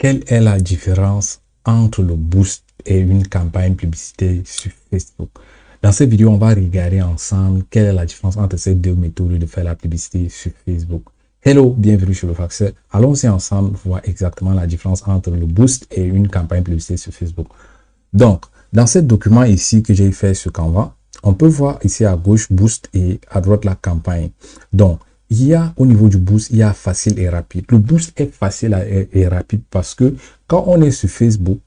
Quelle est la différence entre le boost et une campagne publicitaire sur Facebook? Dans cette vidéo, on va regarder ensemble quelle est la différence entre ces deux méthodes de faire la publicité sur Facebook. Hello, bienvenue sur le Faxer. Allons-y ensemble voir exactement la différence entre le boost et une campagne publicitaire sur Facebook. Donc, dans ce document ici que j'ai fait sur Canva, on peut voir ici à gauche boost et à droite la campagne. Donc, il y a au niveau du boost, il y a facile et rapide. Le boost est facile et rapide parce que quand on est sur Facebook,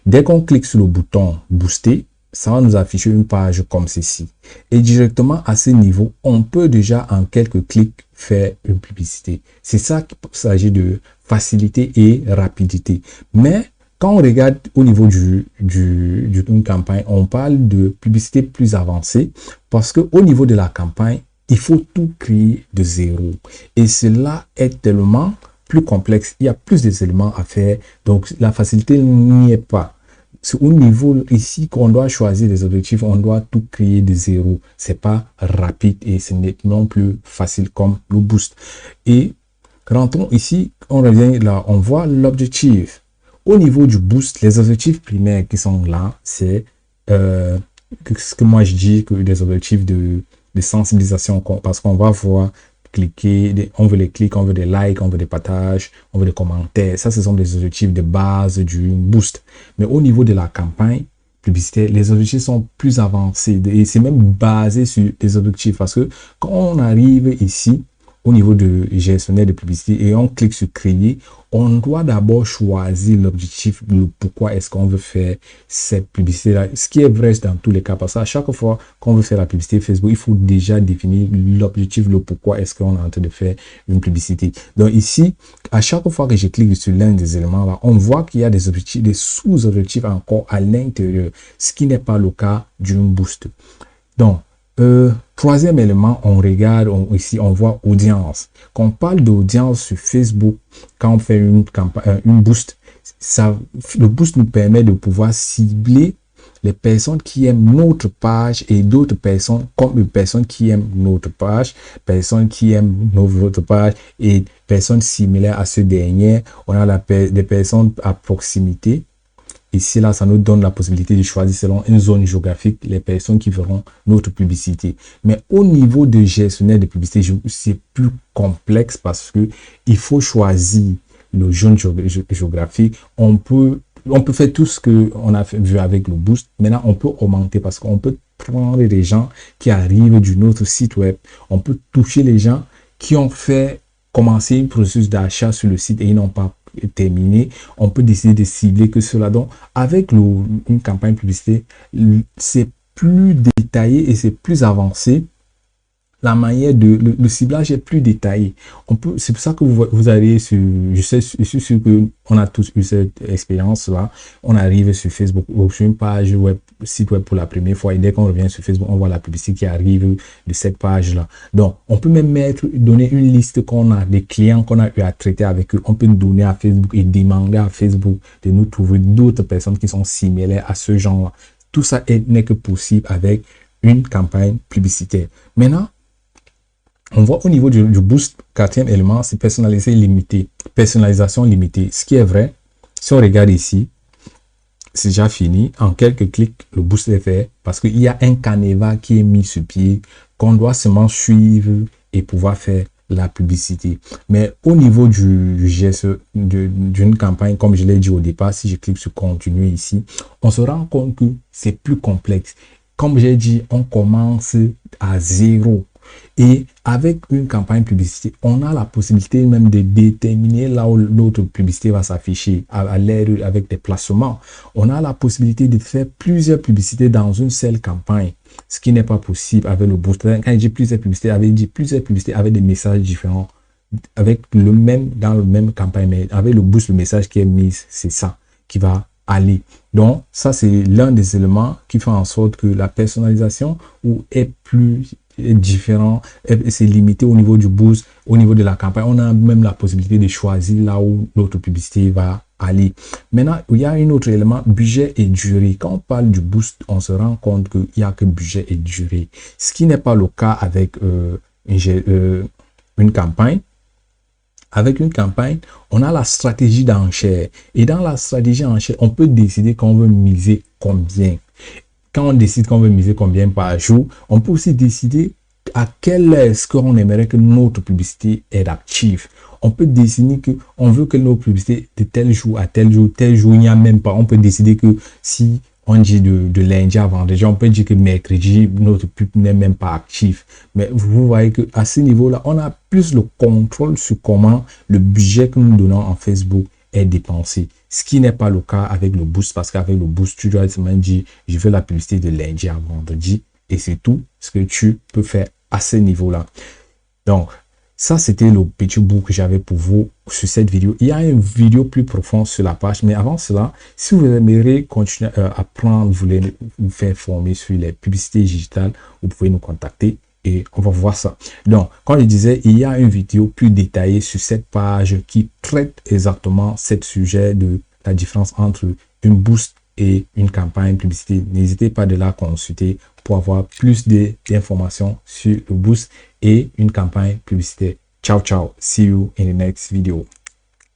dès qu'on clique sur le bouton booster, ça va nous afficher une page comme ceci. Et directement à ce niveau, on peut déjà en quelques clics faire une publicité. C'est ça qu'il s'agit de facilité et rapidité. Mais quand on regarde au niveau d'une campagne, on parle de publicité plus avancée parce que au niveau de la campagne, il faut tout créer de zéro. Et cela est tellement plus complexe. Il y a plus d'éléments à faire. Donc, la facilité n'y est pas. C'est au niveau ici qu'on doit choisir des objectifs. On doit tout créer de zéro. C'est pas rapide et ce n'est non plus facile comme le boost. Et rentrons ici, on revient là, on voit l'objectif. Au niveau du boost, les objectifs primaires qui sont là, c'est ce que moi je dis que des objectifs de sensibilisation, parce qu'on va voir cliquer, on veut les clics, on veut des likes, on veut des partages, on veut des commentaires. Ça, ce sont des objectifs de base du boost. Mais au niveau de la campagne publicitaire, les objectifs sont plus avancés et c'est même basé sur des objectifs parce que quand on arrive ici, au niveau de gestionnaire de publicité et on clique sur créer, on doit d'abord choisir l'objectif, le pourquoi est-ce qu'on veut faire cette publicité-là. Ce qui est vrai dans tous les cas, parce qu'à chaque fois qu'on veut faire la publicité Facebook, il faut déjà définir l'objectif, le pourquoi est-ce qu'on est en train de faire une publicité. Donc ici, à chaque fois que je clique sur l'un des éléments là, on voit qu'il y a des objectifs, des sous-objectifs encore à l'intérieur, ce qui n'est pas le cas d'une boost. Donc, troisième élément, on regarde, ici on voit audience. Quand on parle d'audience sur Facebook, quand on fait une boost, le boost nous permet de pouvoir cibler les personnes qui aiment notre page et d'autres personnes comme les personnes qui aiment notre page, personnes qui aiment notre page et personnes similaires à ce dernier. On a des personnes à proximité. Ici, là, ça nous donne la possibilité de choisir selon une zone géographique les personnes qui verront notre publicité. Mais au niveau de gestionnaire de publicité, c'est plus complexe parce que il faut choisir le zone géographique. On peut faire tout ce qu'on a vu avec le boost. Maintenant, on peut augmenter parce qu'on peut prendre les gens qui arrivent d'une autre site web. On peut toucher les gens qui ont fait commencer un processus d'achat sur le site et ils n'ont pas terminé. On peut décider de cibler que cela. Donc, avec une campagne publicitaire, c'est plus détaillé et c'est plus avancé. La manière le ciblage est plus détaillé. C'est pour ça que vous allez sur, je suis sûr que on a tous eu cette expérience-là. On arrive sur Facebook ou sur une page web, site web pour la première fois et dès qu'on revient sur Facebook, on voit la publicité qui arrive de cette page-là. Donc, on peut même donner une liste qu'on a des clients qu'on a eu à traiter avec eux. On peut donner à Facebook et demander à Facebook de nous trouver d'autres personnes qui sont similaires à ce genre-là. Tout ça n'est que possible avec une campagne publicitaire. Maintenant, on voit au niveau du boost, quatrième élément, c'est personnalisation limitée. Ce qui est vrai, si on regarde ici, c'est déjà fini. En quelques clics, le boost est fait parce qu'il y a un canevas qui est mis sur pied qu'on doit seulement suivre et pouvoir faire la publicité. Mais au niveau d'une campagne, comme je l'ai dit au départ, si je clique sur continuer ici, on se rend compte que c'est plus complexe. Comme j'ai dit, on commence à zéro. Et avec une campagne publicité, on a la possibilité même de déterminer là où notre publicité va s'afficher à l'aide avec des placements. On a la possibilité de faire plusieurs publicités dans une seule campagne, ce qui n'est pas possible avec le boost. Quand je dis plusieurs publicités, avec des messages différents, avec dans le même campagne, mais avec le boost, le message qui est mis, c'est ça qui va aller. Donc, ça, c'est l'un des éléments qui fait en sorte que la personnalisation est plus différent, c'est limité au niveau du boost, au niveau de la campagne. On a même la possibilité de choisir là où notre publicité va aller. Maintenant, il y a un autre élément, budget et durée. Quand on parle du boost, on se rend compte qu'il n'y a que budget et durée. Ce qui n'est pas le cas avec une campagne. avec une campagne, on a la stratégie d'enchère. Et dans la stratégie d'enchère, on peut décider qu'on veut miser combien. Quand on décide qu'on veut miser combien par jour, on peut aussi décider à quel est-ce qu'on aimerait que notre publicité est active. On peut décider qu'on veut que nos publicités de tel jour à tel jour, il n'y a même pas. On peut décider que si on dit de lundi à vendredi, on peut dire que mercredi, notre pub n'est même pas actif. Mais vous voyez qu'à ce niveau-là, on a plus le contrôle sur comment le budget que nous donnons en Facebook est dépensé. Ce qui n'est pas le cas avec le boost, parce qu'avec le boost, tu dois seulement dire, je veux la publicité de lundi à vendredi, et c'est tout ce que tu peux faire à ce niveau-là. Donc, ça, c'était le petit bout que j'avais pour vous sur cette vidéo. Il y a une vidéo plus profonde sur la page, mais avant cela, si vous aimeriez continuer à apprendre, vous voulez vous faire former sur les publicités digitales, vous pouvez nous contacter et on va voir ça. Donc, comme je disais, il y a une vidéo plus détaillée sur cette page qui traite exactement ce sujet de la différence entre une boost et une campagne publicité. N'hésitez pas de la consulter pour avoir plus d'informations sur le boost et une campagne publicitaire. Ciao, ciao. See you in the next video.